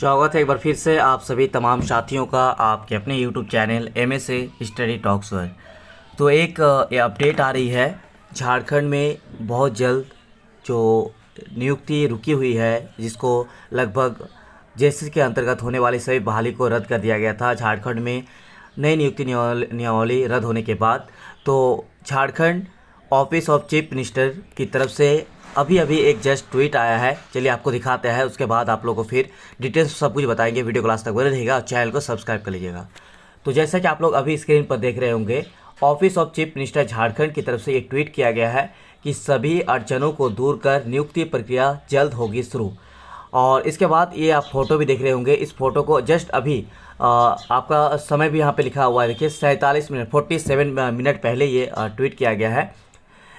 स्वागत है एक बार फिर से आप सभी तमाम साथियों का आपके अपने YouTube channel MSA study talks पर। तो एक ये अपडेट आ रही है। झारखंड में बहुत जल्द जो नियुक्ति रुकी हुई है, जिसको लगभग जेएसएससी के अंतर्गत होने वाली सभी बहाली को रद्द कर दिया गया था। झारखंड में नई नियुक्ति नियमावली रद्द होने के बाद तो Jharkhand office of chief minister की तरफ से अभी एक जस्ट ट्वीट आया है। चलिए आपको दिखाते हैं, उसके बाद आप लोगों को फिर डिटेल्स सब कुछ बताएंगे। वीडियो क्लास तक बने रहिएगा और चैनल को सब्सक्राइब कर लीजिएगा। तो जैसा कि आप लोग अभी स्क्रीन पर देख रहे होंगे, office of chief minister Jharkhand की तरफ से एक ट्वीट किया गया है कि सभी अड़चनों को दूर कर नियुक्ति प्रक्रिया जल्द होगी शुरू। और इसके बाद ये आप फोटो भी देख रहे होंगे। इस फोटो को जस्ट अभी आपका समय भी यहाँ पे लिखा हुआ है, देखिए 47 मिनट पहले ये ट्वीट किया गया है,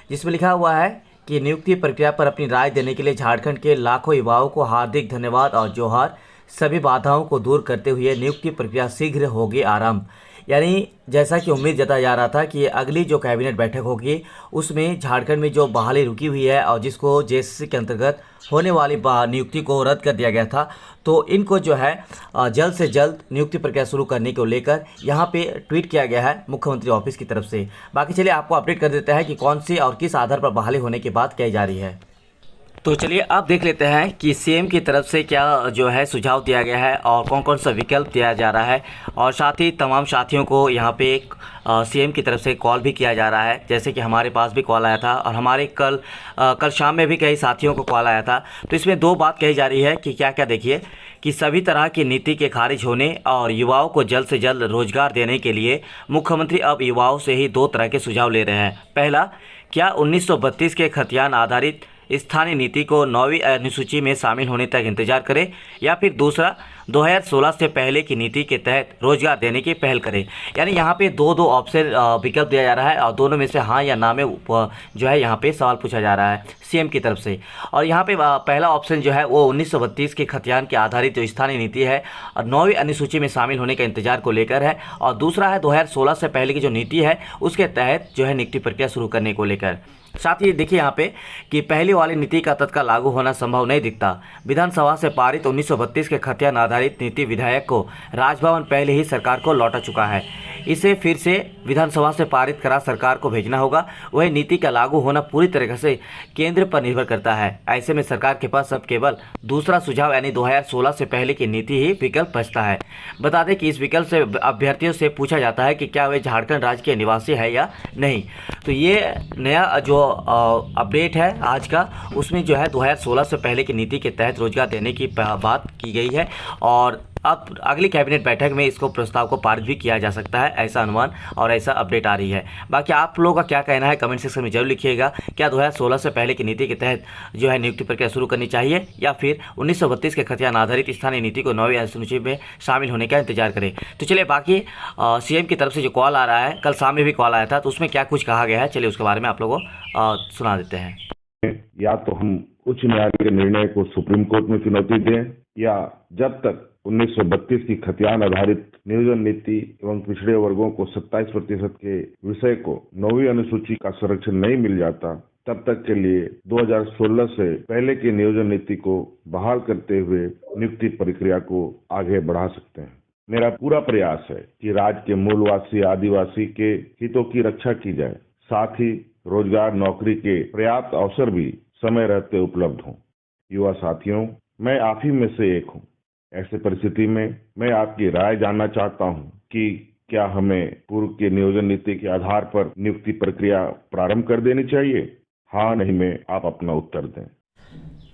जिसमें लिखा हुआ है कि नियुक्ति प्रक्रिया पर अपनी राय देने के लिए झारखंड के लाखों युवाओं को हार्दिक धन्यवाद और जोहार। सभी बाधाओं को दूर करते हुए नियुक्ति प्रक्रिया शीघ्र होगी आरंभ। यानी जैसा कि उम्मीद जताया जा रहा था कि अगली जो कैबिनेट बैठक होगी उसमें झारखंड में जो बहाली रुकी हुई है और जिसको जेएसएससी के अंतर्गत होने वाली नियुक्ति को रद्द कर दिया गया था, तो इनको जो है जल्द से जल्द नियुक्ति प्रक्रिया शुरू करने को लेकर यहाँ पे ट्वीट किया गया है मुख्यमंत्री ऑफिस की तरफ से। बाकी चलिए आपको अपडेट कर देते हैं कि कौन सी और किस आधार पर बहाली होने की बात कही जा रही है। तो चलिए आप देख लेते हैं कि सीएम की तरफ से क्या जो है सुझाव दिया गया है और कौन कौन सा विकल्प दिया जा रहा है। और साथ ही तमाम साथियों को यहाँ पे एक सीएम की तरफ से कॉल भी किया जा रहा है, जैसे कि हमारे पास भी कॉल आया था और हमारे कल शाम में भी कई साथियों को कॉल आया था। तो इसमें दो बात कही जा रही है कि क्या क्या, देखिए कि सभी तरह की नीति के खारिज होने और युवाओं को जल्द से जल्द रोजगार देने के लिए मुख्यमंत्री अब युवाओं से ही दो तरह के सुझाव ले रहे हैं। पहला, क्या 1932 के खतियान आधारित स्थानीय नीति को 9वीं अनुसूची में शामिल होने तक इंतजार करें, या फिर दूसरा 2016 से पहले की नीति के तहत रोजगार देने की पहल करें। यानी यहाँ पे दो ऑप्शन विकल्प दिया जा रहा है और दोनों में से हाँ या ना में जो है यहाँ पे सवाल पूछा जा रहा है सीएम की तरफ से। और यहाँ पे पहला ऑप्शन जो है वो 1932 के खतियान के आधारित जो स्थानीय नीति है और 9वीं अनुसूची में शामिल होने के इंतजार को लेकर है, और दूसरा है 2016 से पहले की जो नीति है उसके तहत जो है नियुक्ति प्रक्रिया शुरू करने को लेकर। साथ ही देखिए यहाँ पे कि पहली वाली नीति का तत्काल लागू होना संभव नहीं दिखता। विधानसभा से पारित 1932 के खतियान आधारित नीति विधेयक को राजभवन पहले ही सरकार को लौटा चुका है। इसे फिर से विधानसभा से पारित करा सरकार को भेजना होगा। वही नीति का लागू होना पूरी तरीके से केंद्र पर निर्भर करता है। ऐसे में सरकार के पास अब केवल दूसरा सुझाव यानी 2016 से पहले की नीति ही विकल्प बचता है। बता दें कि इस विकल्प से अभ्यर्थियों से पूछा जाता है कि क्या वे झारखंड राज्य के निवासी है या नहीं। तो ये नया जो अपडेट है आज का, उसमें जो है 2016 से पहले की नीति के तहत रोजगार देने की बात की गई है और अब अगली कैबिनेट बैठक में इसको प्रस्ताव को पारित भी किया जा सकता है, ऐसा अनुमान और ऐसा अपडेट आ रही है। बाकी आप लोगों का क्या कहना है कमेंट सेक्शन में जरूर लिखिएगा। क्या 2016 से पहले की नीति के तहत जो है नियुक्ति प्रक्रिया शुरू करनी चाहिए, या फिर 1932 के खतियान आधारित स्थानीय नीति को 9वीं अनुसूची में शामिल होने का इंतजार करें। तो चलिए बाकी सीएम की तरफ से जो कॉल आ रहा है, कल शाम में भी कॉल आया था, तो उसमें क्या कुछ कहा गया है, चलिए उसके बारे में आप लोगों को सुना देते हैं। या तो हम उच्च न्यायालय के निर्णय को सुप्रीम कोर्ट में चुनौती दें, या जब तक 1932 की खतियान आधारित नियोजन नीति एवं पिछड़े वर्गों को 27% के विषय को 9वीं अनुसूची का संरक्षण नहीं मिल जाता, तब तक के लिए 2016 से पहले की नियोजन नीति को बहाल करते हुए नियुक्ति प्रक्रिया को आगे बढ़ा सकते हैं। मेरा पूरा प्रयास है कि राज्य के मूलवासी आदिवासी के हितों की रक्षा की जाए, साथ ही रोजगार नौकरी के पर्याप्त अवसर भी समय रहते उपलब्ध हों। युवा साथियों, मैं आप ही में से एक हूँ। ऐसे परिस्थिति में मैं आपकी राय जानना चाहता हूँ कि क्या हमें पूर्व के नियोजन नीति के आधार पर नियुक्ति प्रक्रिया प्रारंभ कर देनी चाहिए? हाँ नहीं में आप अपना उत्तर दें।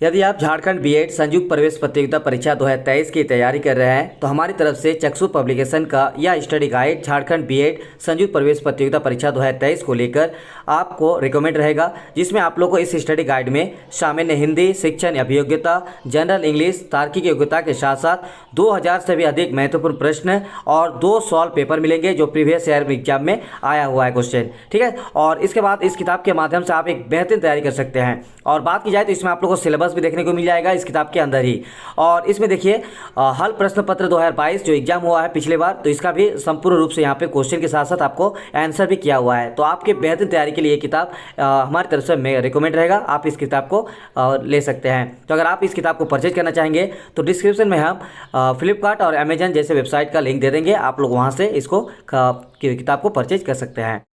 यदि आप झारखंड बीएड संयुक्त प्रवेश प्रतियोगिता परीक्षा 2023 की तैयारी कर रहे हैं तो हमारी तरफ से चक्षु पब्लिकेशन का यह स्टडी गाइड झारखंड बीएड संयुक्त प्रवेश प्रतियोगिता परीक्षा 2023 को लेकर आपको रिकमेंड रहेगा, जिसमें आप लोग को इस स्टडी गाइड में सामान्य हिंदी, शिक्षण अभियोग्यता, जनरल इंग्लिश, तार्किक योग्यता के साथ साथ 2000 से भी अधिक महत्वपूर्ण प्रश्न और 2 सॉल्व पेपर मिलेंगे जो प्रीवियस ईयर एग्जाम में आया हुआ है क्वेश्चन, ठीक है। और इसके बाद इस किताब के माध्यम से आप एक बेहतरीन तैयारी कर सकते हैं। और बात की जाए तो इसमें आप लोग को सिलेबस सिलेबस भी देखने को मिल जाएगा इस किताब के अंदर ही। और इसमें देखिए हल प्रश्न पत्र 2022 जो एग्जाम हुआ है पिछले बार, तो इसका भी संपूर्ण रूप से यहाँ पे क्वेश्चन के साथ साथ आपको आंसर भी किया हुआ है। तो आपके बेहतर तैयारी के लिए ये किताब हमारी तरफ से मैं रिकमेंड रहेगा, आप इस किताब को ले सकते हैं। तो अगर आप इस किताब को परचेज करना चाहेंगे तो डिस्क्रिप्शन में हम फ्लिपकार्ट और अमेजन जैसे वेबसाइट का लिंक दे देंगे, आप लोग वहाँ से इसको किताब को परचेज कर सकते हैं।